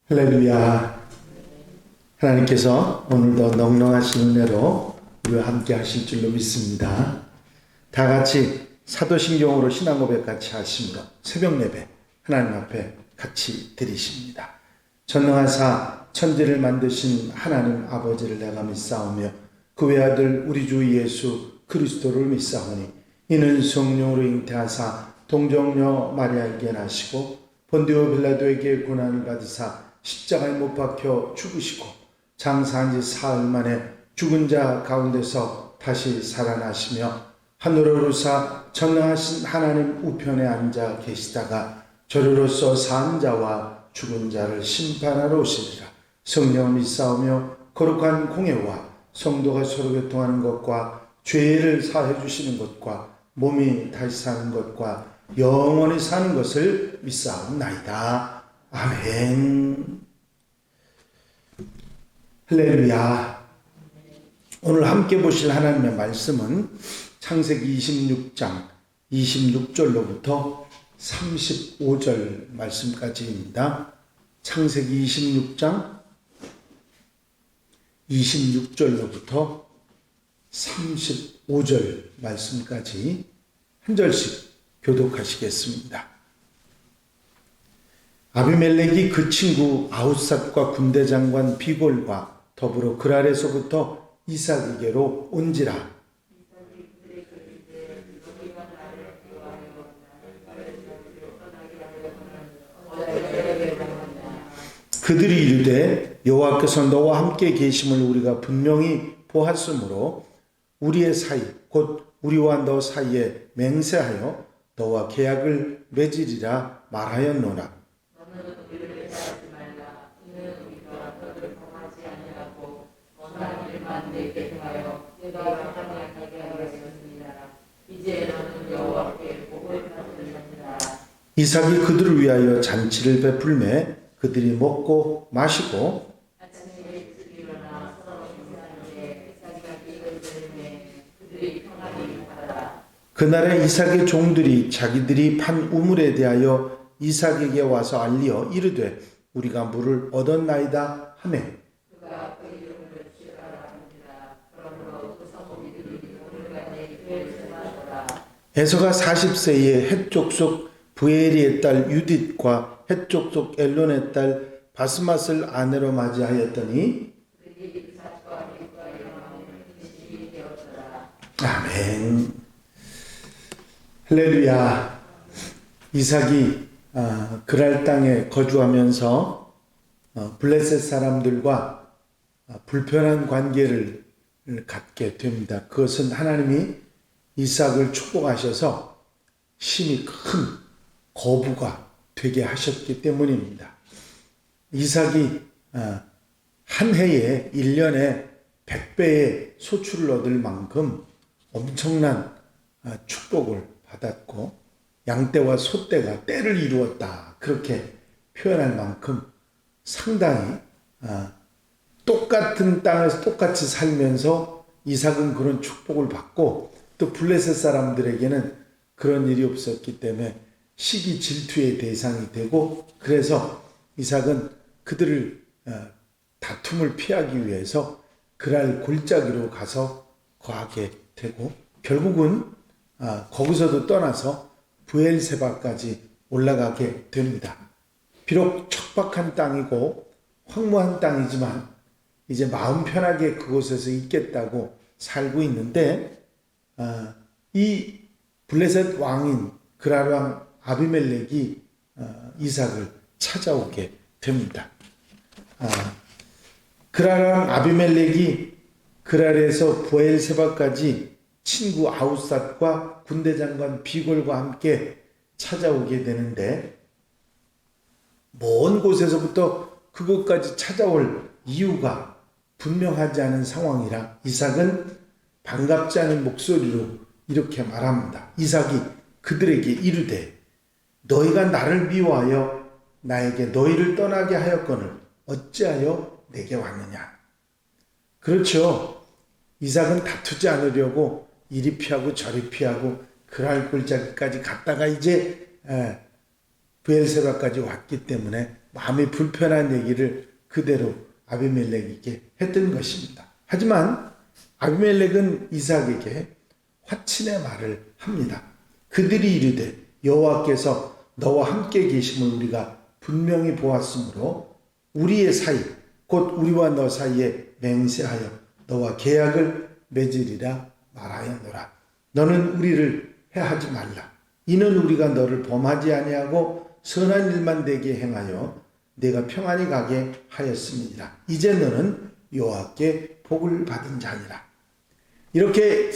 할렐루야. 하나님께서 오늘도 넉넉하신 은혜로 우리와 함께 하실 줄로 믿습니다. 다 같이 사도신경으로 신앙 고백 같이 하심으로 새벽 예배 하나님 앞에 같이 드리십니다. 전능하사 천지를 만드신 하나님 아버지를 내가 믿사오며 그 외아들 우리 주 예수 그리스도를 믿사오니 이는 성령으로 잉태하사 동정녀 마리아에게 나시고 본디오 빌라도에게 고난을 받으사 십자가에 못 박혀 죽으시고 장사한 지 사흘 만에 죽은 자 가운데서 다시 살아나시며 하늘을 오르사 전능하신 하나님 우편에 앉아 계시다가 저리로서 산 자와 죽은 자를 심판하러 오시리라. 성령 믿사오며 거룩한 공예와 성도가 서로 교통하는 것과 죄를 사해 주시는 것과 몸이 다시 사는 것과 영원히 사는 것을 믿사옵나이다. 아멘. 할렐루야. 오늘 함께 보실 하나님의 말씀은 창세기 26장 26절로부터 35절 말씀까지입니다. 창세기 26장 26절로부터 35절 말씀까지 한 절씩 교독하시겠습니다. 아비멜렉이 그 친구 아웃삿과 군대 장관 비골과 더불어 그랄에서부터 이삭에게로 온지라. 그들이 이르되 여호와께서 너와 함께 계심을 우리가 분명히 보았으므로 우리의 사이 곧 우리와 너 사이에 맹세하여 너와 계약을 맺으리라 말하였노라. 이삭이 그들을 위하여 잔치를 베풀매 그들이 먹고 마시고 그날에 이삭의 종들이 자기들이 판 우물에 대하여 이삭에게 와서 알리어 이르되 우리가 물을 얻었나이다 하매 에서가 40세에 헷족속 부에리의 딸 유딧과 헷족속 엘론의 딸 바스맛을 아내로 맞이하였더니 아멘. 할렐루야. 이삭이 그랄 땅에 거주하면서 블레셋 사람들과 불편한 관계를 갖게 됩니다. 그것은 하나님이 이삭을 축복하셔서 심히 큰 거부가 되게 하셨기 때문입니다. 이삭이 한 해에 1년에 100배의 소출을 얻을 만큼 엄청난 축복을 받았고 양떼와 소떼가 떼를 이루었다 그렇게 표현할 만큼 상당히 똑같은 땅에서 똑같이 살면서 이삭은 그런 축복을 받고 또 블레셋 사람들에게는 그런 일이 없었기 때문에 시기 질투의 대상이 되고 그래서 이삭은 그들을 다툼을 피하기 위해서 그랄 골짜기로 가서 거하게 되고 결국은 거기서도 떠나서 브엘세바까지 올라가게 됩니다. 비록 척박한 땅이고 황무한 땅이지만 이제 마음 편하게 그곳에서 있겠다고 살고 있는데 이 블레셋 왕인 그랄 왕 아비멜렉이 이삭을 찾아오게 됩니다. 그랄 왕 아비멜렉이 그랄에서 브엘세바까지 친구 아웃삿과 군대 장관 비골과 함께 찾아오게 되는데 먼 곳에서부터 그곳까지 찾아올 이유가 분명하지 않은 상황이라 이삭은 반갑지 않은 목소리로 이렇게 말합니다. 이삭이 그들에게 이르되 너희가 나를 미워하여 나에게 너희를 떠나게 하였거늘 어찌하여 내게 왔느냐. 그렇죠. 이삭은 다투지 않으려고 이리 피하고 저리 피하고 그랄 골짜기까지 갔다가 이제 브엘세바까지 왔기 때문에 마음이 불편한 얘기를 그대로 아비멜렉에게 했던 것입니다. 하지만 아비멜렉은 이삭에게 화친의 말을 합니다. 그들이 이르되 여호와께서 너와 함께 계심을 우리가 분명히 보았으므로 우리의 사이 곧 우리와 너 사이에 맹세하여 너와 계약을 맺으리라 말하였노라. 너는 우리를 해하지 말라. 이는 우리가 너를 범하지 아니하고 선한 일만 되게 행하여 내가 평안히 가게 하였음이니라. 이제 너는 여호와께 복을 받은 자니라. 이렇게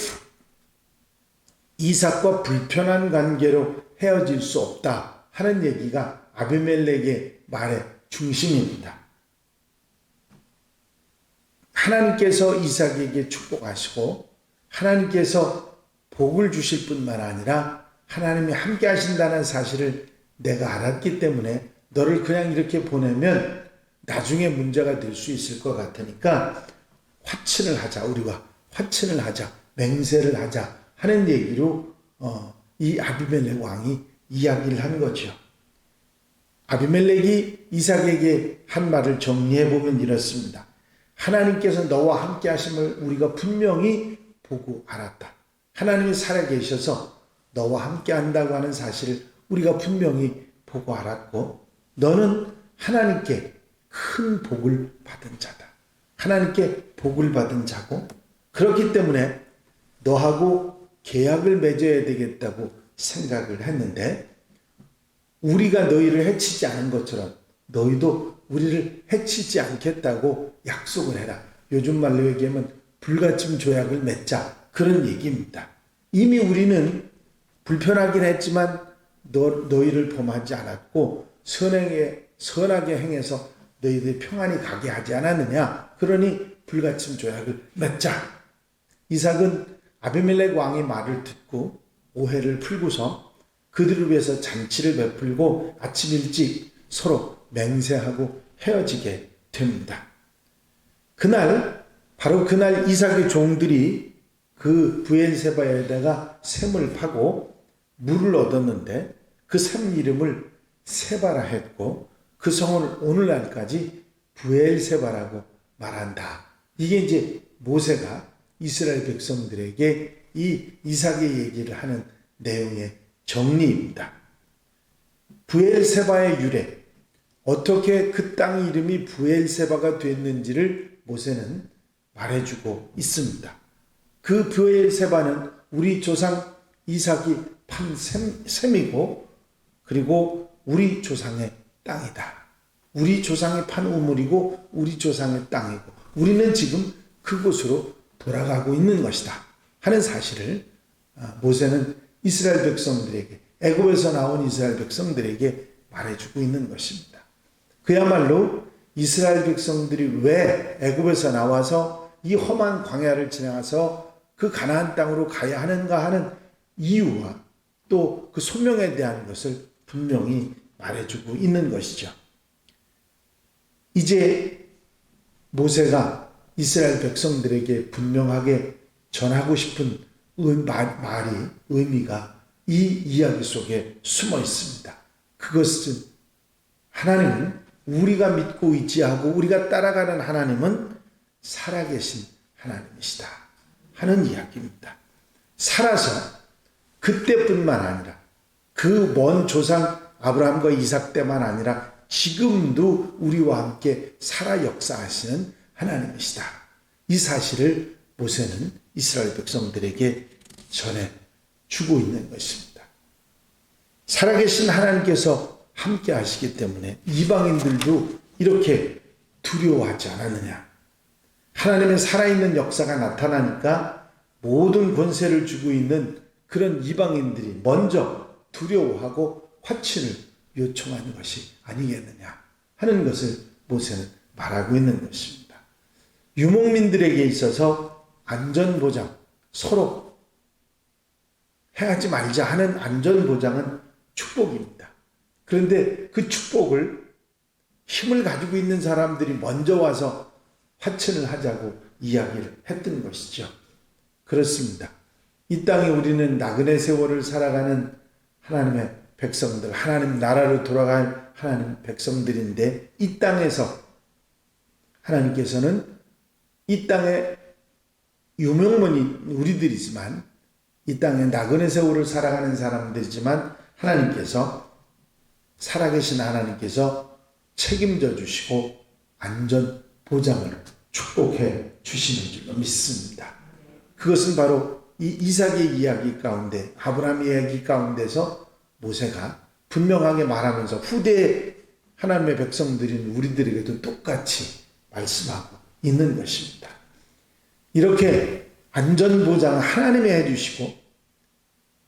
이삭과 불편한 관계로 헤어질 수 없다 하는 얘기가 아비멜렉의 말의 중심입니다. 하나님께서 이삭에게 축복하시고 하나님께서 복을 주실 뿐만 아니라 하나님이 함께 하신다는 사실을 내가 알았기 때문에 너를 그냥 이렇게 보내면 나중에 문제가 될 수 있을 것 같으니까 화친을 하자. 우리가 화친을 하자. 맹세를 하자 하는 얘기로 이 아비멜렉 왕이 이야기를 한 거죠. 아비멜렉이 이삭에게 한 말을 정리해 보면 이렇습니다. 하나님께서 너와 함께 하심을 우리가 분명히 보고 알았다. 하나님이 살아계셔서 너와 함께 한다고 하는 사실을 우리가 분명히 보고 알았고 너는 하나님께 큰 복을 받은 자다. 하나님께 복을 받은 자고 그렇기 때문에 너하고 계약을 맺어야 되겠다고 생각을 했는데 우리가 너희를 해치지 않은 것처럼 너희도 우리를 해치지 않겠다고 약속을 해라. 요즘 말로 얘기하면 불가침 조약을 맺자. 그런 얘기입니다. 이미 우리는 불편하긴 했지만 너희를 범하지 않았고 선하게 행해서 너희들이 평안히 가게 하지 않았느냐. 그러니 불가침 조약을 맺자. 이삭은 아비멜렉 왕의 말을 듣고 오해를 풀고서 그들을 위해서 잔치를 베풀고 아침 일찍 서로 맹세하고 헤어지게 됩니다. 바로 그날 이삭의 종들이 그 브엘세바에다가 샘을 파고 물을 얻었는데 그 샘 이름을 세바라 했고 그 성을 오늘날까지 브엘세바라고 말한다. 이게 이제 모세가 이스라엘 백성들에게 이 이삭의 얘기를 하는 내용의 정리입니다. 브엘세바의 유래, 어떻게 그 땅 이름이 브엘세바가 됐는지를 모세는 말해주고 있습니다. 그 브엘세바는 우리 조상 이삭이 판 샘이고 그리고 우리 조상의 땅이다. 우리 조상이 판 우물이고 우리 조상의 땅이고 우리는 지금 그곳으로 돌아가고 있는 것이다 하는 사실을 모세는 이스라엘 백성들에게 애굽에서 나온 이스라엘 백성들에게 말해주고 있는 것입니다. 그야말로 이스라엘 백성들이 왜 애굽에서 나와서 이 험한 광야를 지나서 그 가나안 땅으로 가야 하는가 하는 이유와 또 그 소명에 대한 것을 분명히 말해주고 있는 것이죠. 이제 모세가 이스라엘 백성들에게 분명하게 전하고 싶은 의미가 이 이야기 속에 숨어 있습니다. 그것은 하나님은 우리가 믿고 의지하고 우리가 따라가는 하나님은 살아계신 하나님이시다 하는 이야기입니다. 살아서 그때뿐만 아니라 그 먼 조상 아브라함과 이삭 때만 아니라 지금도 우리와 함께 살아 역사하시는 하나님이시다. 이 사실을 모세는 이스라엘 백성들에게 전해주고 있는 것입니다. 살아계신 하나님께서 함께 하시기 때문에 이방인들도 이렇게 두려워하지 않았느냐. 하나님의 살아있는 역사가 나타나니까 모든 권세를 주고 있는 그런 이방인들이 먼저 두려워하고 화친을 요청하는 것이 아니겠느냐 하는 것을 모세는 말하고 있는 것입니다. 유목민들에게 있어서 안전보장, 서로 해하지 말자 하는 안전보장은 축복입니다. 그런데 그 축복을 힘을 가지고 있는 사람들이 먼저 와서 화친을 하자고 이야기를 했던 것이죠. 그렇습니다. 이 땅에 우리는 나그네 세월을 살아가는 하나님의 백성들, 하나님 나라로 돌아갈 하나님 백성들인데, 이 땅에서 하나님께서는 이 땅의 유명문이 우리들이지만, 이 땅에 나그네 세월을 살아가는 사람들이지만, 하나님께서, 살아계신 하나님께서 책임져 주시고 안전 보장을 축복해 주시는 줄로 믿습니다. 그것은 바로 이 이삭의 이야기 가운데, 아브라함의 이야기 가운데서 모세가 분명하게 말하면서 후대의 하나님의 백성들인 우리들에게도 똑같이 말씀하고 있는 것입니다. 이렇게 안전보장을 하나님이 해주시고,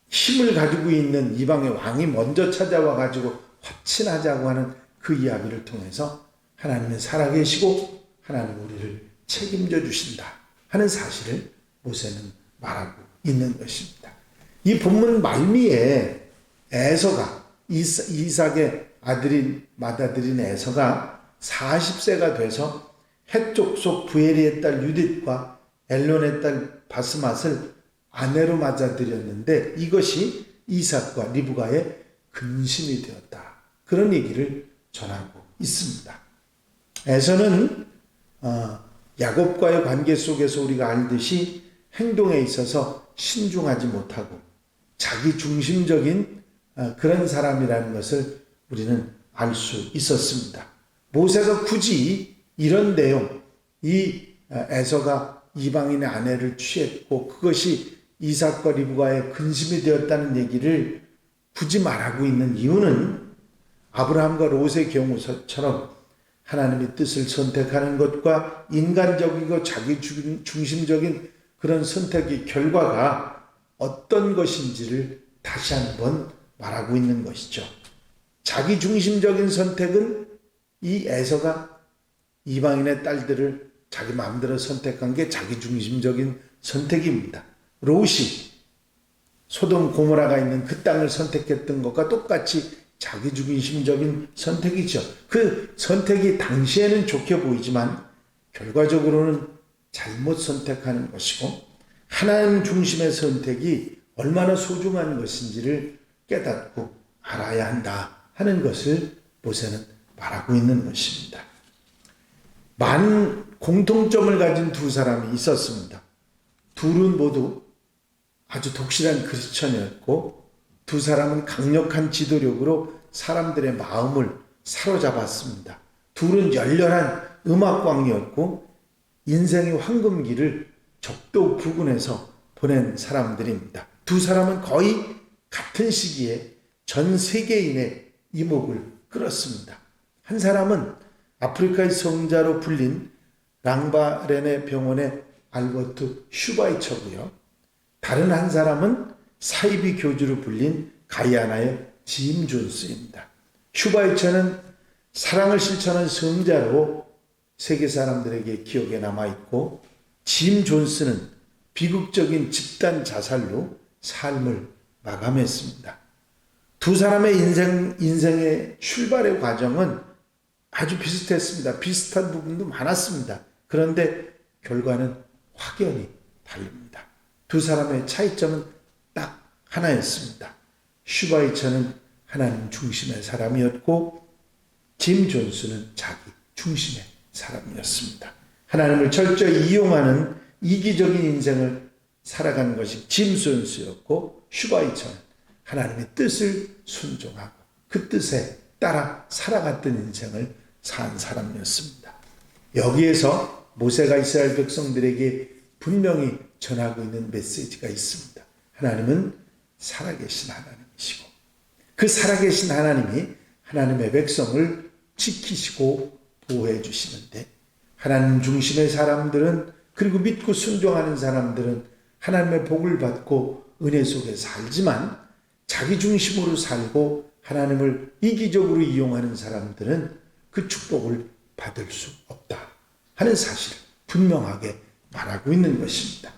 힘을 가지고 있는 이방의 왕이 먼저 찾아와 가지고 확신하자고 하는 그 이야기를 통해서 하나님은 살아계시고 하나님 우리를 책임져 주신다 하는 사실을 모세는 말하고 있는 것입니다. 이 본문 말미에 에서가, 이삭의 아들인 맏아들인 에서가 40세가 돼서 헷 족속 부엘리의 딸 유딧과 엘론의 딸 바스맛을 아내로 맞아들였는데, 이것이 이삭과 리브가의 근심이 되었다, 그런 얘기를 전하고 있습니다. 에서는 야곱과의 관계 속에서 우리가 알듯이 행동에 있어서 신중하지 못하고 자기 중심적인 그런 사람이라는 것을 우리는 알 수 있었습니다. 모세가 굳이 이런 내용, 이 에서가 이방인의 아내를 취했고 그것이 이삭과 리브가의 근심이 되었다는 얘기를 굳이 말하고 있는 이유는, 아브라함과 롯의 경우처럼 하나님의 뜻을 선택하는 것과 인간적이고 자기 중심적인 그런 선택의 결과가 어떤 것인지를 다시 한번 말하고 있는 것이죠. 자기 중심적인 선택은 이 에서가 이방인의 딸들을 자기 마음대로 선택한 게 자기 중심적인 선택입니다. 롯이 소돔 고모라가 있는 그 땅을 선택했던 것과 똑같이 자기 중심적인 선택이죠. 그 선택이 당시에는 좋게 보이지만 결과적으로는 잘못 선택하는 것이고, 하나님 중심의 선택이 얼마나 소중한 것인지를 깨닫고 알아야 한다 하는 것을 모세는 말하고 있는 것입니다. 많은 공통점을 가진 두 사람이 있었습니다. 둘은 모두 아주 독실한 크리스천이었고, 두 사람은 강력한 지도력으로 사람들의 마음을 사로잡았습니다. 둘은 열렬한 음악광이었고 인생의 황금기를 적도 부근에서 보낸 사람들입니다. 두 사람은 거의 같은 시기에 전 세계인의 이목을 끌었습니다. 한 사람은 아프리카의 성자로 불린 랑바렌의 병원의 알버트 슈바이처고요. 다른 한 사람은 사이비 교주로 불린 가이아나의 짐 존스입니다. 슈바이처는 사랑을 실천한 성자로 세계 사람들에게 기억에 남아있고, 짐 존스는 비극적인 집단 자살로 삶을 마감했습니다. 두 사람의 인생의 출발의 과정은 아주 비슷했습니다. 비슷한 부분도 많았습니다. 그런데 결과는 확연히 다릅니다. 두 사람의 차이점은 딱 하나였습니다. 슈바이처는 하나님 중심의 사람이었고, 짐 존스는 자기 중심의 사람이었습니다. 하나님을 철저히 이용하는 이기적인 인생을 살아가는 것이 짐 존스였고, 슈바이처는 하나님의 뜻을 순종하고 그 뜻에 따라 살아갔던 인생을 산 사람이었습니다. 여기에서 모세가 이스라엘 백성들에게 분명히 전하고 있는 메시지가 있습니다. 하나님은 살아계신 하나님이시고, 그 살아계신 하나님이 하나님의 백성을 지키시고 보호해 주시는데, 하나님 중심의 사람들은, 그리고 믿고 순종하는 사람들은 하나님의 복을 받고 은혜 속에 살지만, 자기 중심으로 살고 하나님을 이기적으로 이용하는 사람들은 그 축복을 받을 수 없다 하는 사실을 분명하게 말하고 있는 것입니다.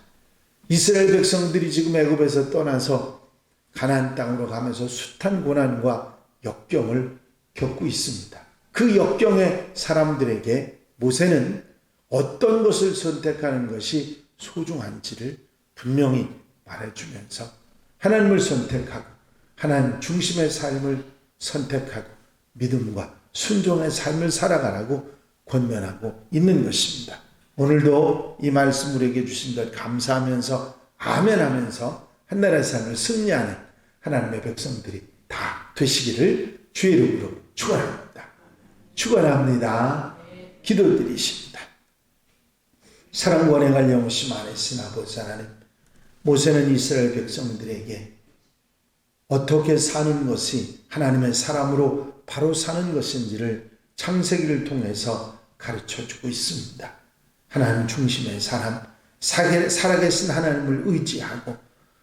이스라엘 백성들이 지금 애굽에서 떠나서 가나안 땅으로 가면서 숱한 고난과 역경을 겪고 있습니다. 그 역경의 사람들에게 모세는 어떤 것을 선택하는 것이 소중한지를 분명히 말해주면서 하나님을 선택하고 하나님 중심의 삶을 선택하고 믿음과 순종의 삶을 살아가라고 권면하고 있는 것입니다. 오늘도 이 말씀 우리에게 주신 것 감사하면서 아멘하면서 한나라의 삶을 승리하는 하나님의 백성들이 다 되시기를 주의 이름으로 축원합니다. 축원합니다. 기도드리십니다. 사랑과 은혜가 영원히 많으신 아버지 하나님, 모세는 이스라엘 백성들에게 어떻게 사는 것이 하나님의 사람으로 바로 사는 것인지를 창세기를 통해서 가르쳐주고 있습니다. 하나님 중심의 사람, 살아계신 하나님을 의지하고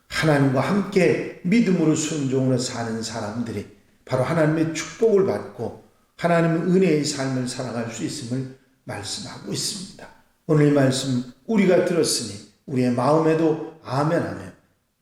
하나님과 함께 믿음으로 순종으로 사는 사람들이 바로 하나님의 축복을 받고 하나님의 은혜의 삶을 살아갈 수 있음을 말씀하고 있습니다. 오늘 이 말씀 우리가 들었으니 우리의 마음에도 아멘하며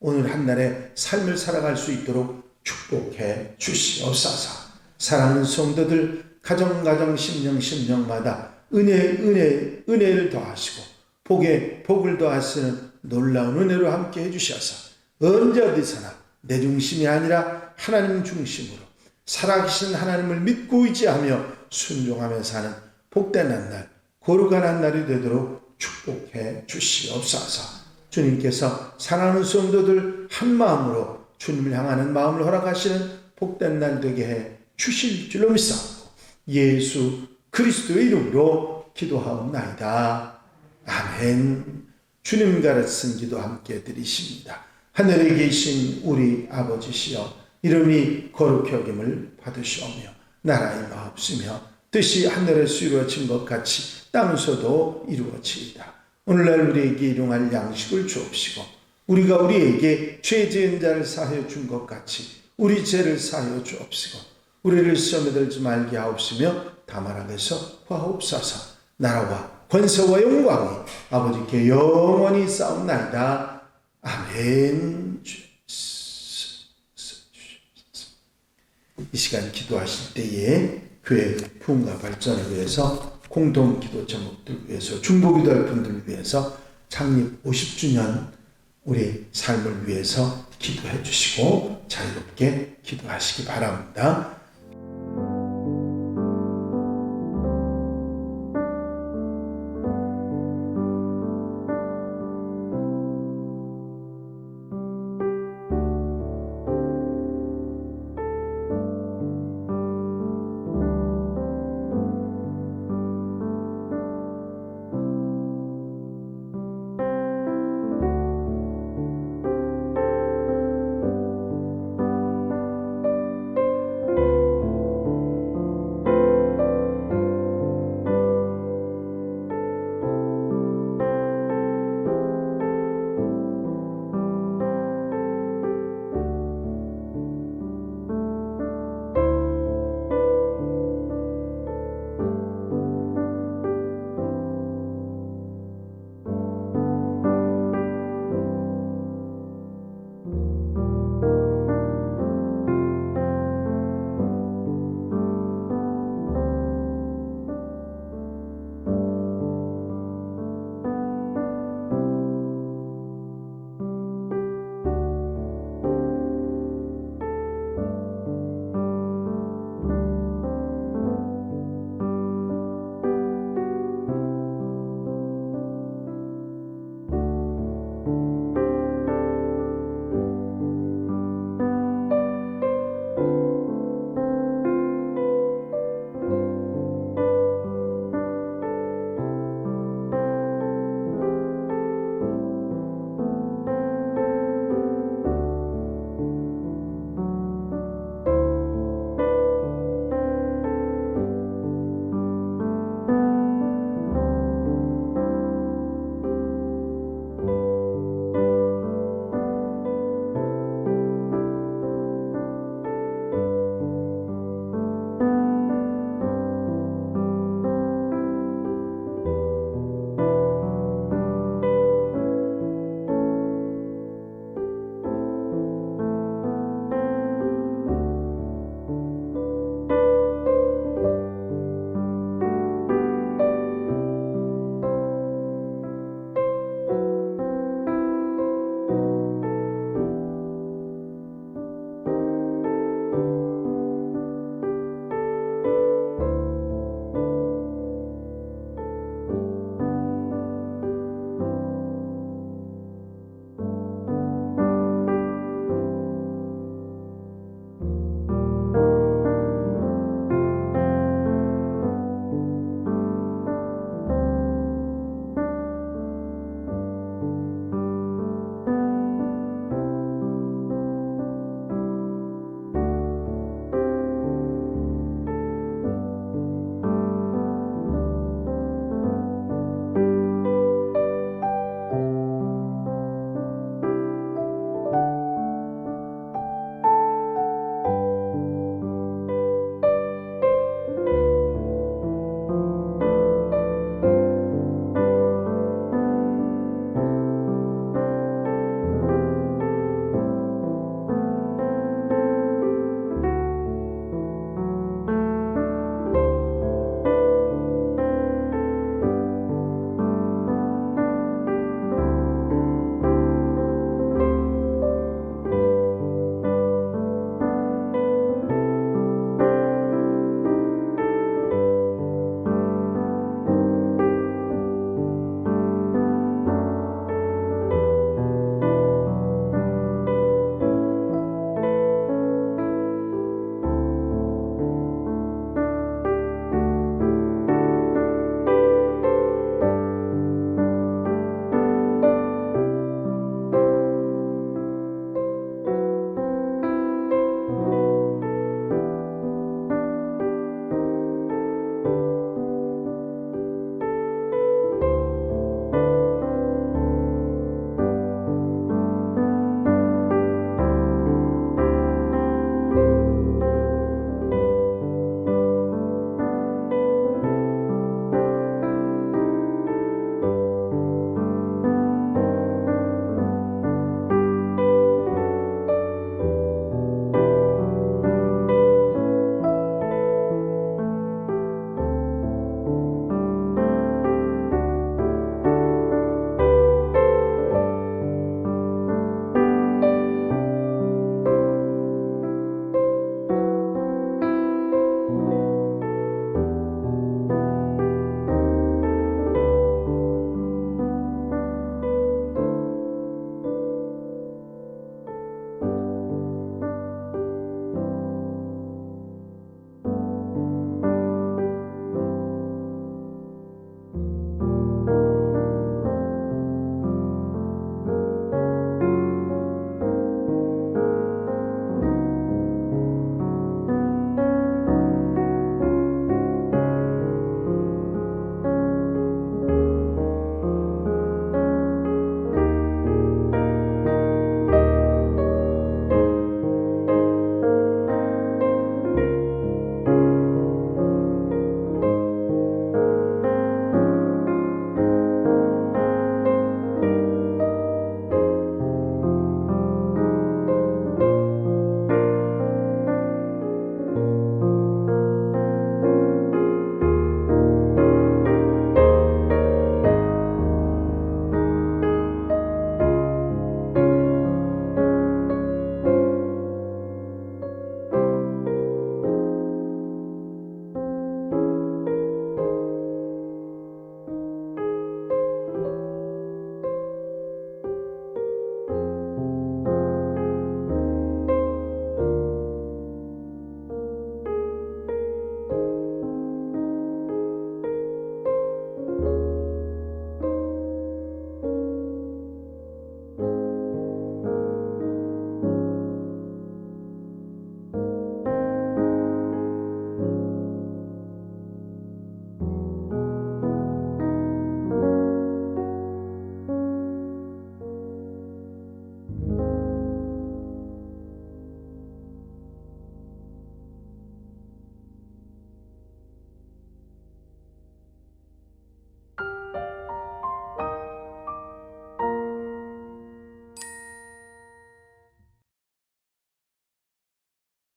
오늘 한날의 삶을 살아갈 수 있도록 축복해 주시옵소서. 사랑하는 성도들 가정 심령마다 은혜를 더하시고 복에 복을 더하시는 놀라운 은혜로 함께 해주셔서 언제 어디서나 내 중심이 아니라 하나님 중심으로 살아계신 하나님을 믿고 의지하며 순종하며 사는 복된 한날, 거룩한 한날이 되도록 축복해 주시옵소서. 주님께서 사랑하는 성도들 한 마음으로 주님을 향하는 마음을 허락하시는 복된 날 되게 해 주실 줄로 믿사옵고 예수 그리스도의 이름으로 기도하옵나이다. 아멘. 주님 가르친 기도 함께 드리십니다. 하늘에 계신 우리 아버지시여, 이름이 거룩히 여김을 받으시오며 나라의 마옵시며 뜻이 하늘에서 이루어진 것 같이 땅에서도 이루어지이다. 오늘날 우리에게 일용할 양식을 주옵시고 우리가 우리에게 죄 지은 자를 사하여 준 것 같이 우리 죄를 사하여 주옵시고 우리를 시험에 들지 말게 하옵시며 다만 악에서 구하옵소서. 나라와 권세와 영광이 아버지께 영원히 싸움나이다. 아멘. 이 시간 기도하실 때에 교회 부흥과 발전을 위해서 공동 기도 제목들 위해서 중보기도할 분들 위해서 창립 50주년 우리 삶을 위해서 기도해 주시고 자유롭게 기도하시기 바랍니다.